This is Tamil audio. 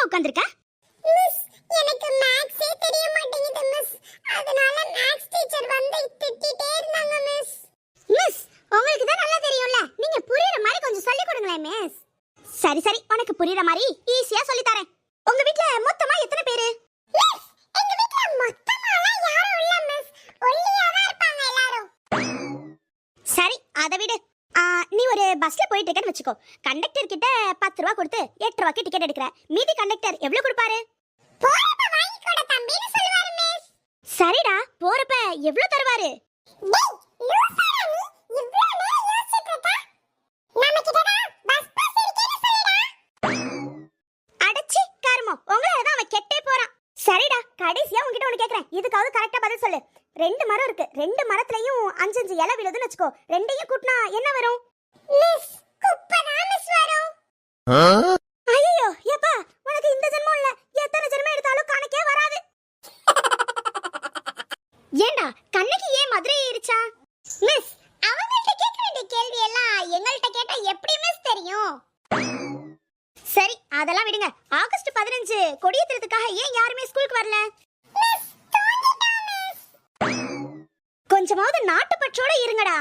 உட்கார்ந்திருக்க? மிஸ், எனக்கு மேக்ஸே தெரிய மாட்டேங்குது மிஸ். அதனால மேக்ஸ் டீச்சர் வந்து திட்டிட்டே இருந்தாங்க மிஸ். மிஸ், உங்களுக்கு தான் நல்லா தெரியும்ல. நீங்க புரியுற மாதிரி கொஞ்சம் சொல்லி கொடுங்களேன் மிஸ். சரி சரி, உனக்கு புரியுற மாதிரி ஈஸியா சொல்லி தரேன். உங்க வீட்ல மொத்தமா எத்தனை பேரு? மிஸ், எங்க வீட்ல மொத்தமாலாம் யாரும் இல்ல மிஸ். ஒல்லியா தான் இருப்பாங்க எல்லாரும். சரி, அத விடு. நீ ஒரு பஸ்ல போயிட்டு இருக்கேன்னு வச்சுக்கோ. கண்டக்டர் கிட்ட 10 ரூபாய் கொடுத்து 8 ரூபாய்க்கு டிக்கெட் எடுக்கற. மீதி கண்டக்டர் எவ்வளவு கொடுப்பாரு? போறப்ப வாங்கிக்கோட தம்பின்னு சொல்லுவாரு மிஸ். சரிடா, போறப்ப எவ்வளவு தருவாரு? டேய், லூசாடா நீ. இவ்ளோ நேரம் யோசிச்சிட்டு இருக்க. நம்ம கிட்ட தான் பஸ் பாஸ் இருக்கேன்னு சொல்லுடா. அடச்சி கர்மோ, உங்களால தான் அவன் கெட்டே போறான். சரிடா, கடைசியா உன்கிட்ட ஒன்னு கேக்குறேன். இதுக்காவது கரெக்ட்டா பதில் சொல்லு. 2 மரம் இருக்கு. 2 மரத்துலயும் 5 இலை விழுதுன்னு வச்சுக்கோ. ரெண்டையும் கூட்டினா என்ன வரும்? மிஸ், குப்பை தான் மிஸ் வரும். ஐயோ ஏப்பா, உனக்கு இந்த ஜென்மம் இல்ல, எத்தனை ஜென்மம் எடுத்தாலும் கணக்கே வராது. ஏண்டா கண்ணுக்கு ஏன் மதுரை ஏறிச்சா? மிஸ், அவங்கள்ட்ட கேட்க வேண்டிய கேள்வி எல்லாம் எங்கள்ட்ட கேட்டா எப்படி மிஸ் தெரியும்? சரி, அதெல்லாம் விடுங்க. ஆகஸ்ட் 15 கொடியேற்றத்துக்காக ஏன் யாருமே ஸ்கூலுக்கு வரல? மிஸ், தூங்கிட்டோம் மிஸ். கொஞ்சமாவது நாட்டுப்பற்றோட இருங்கடா.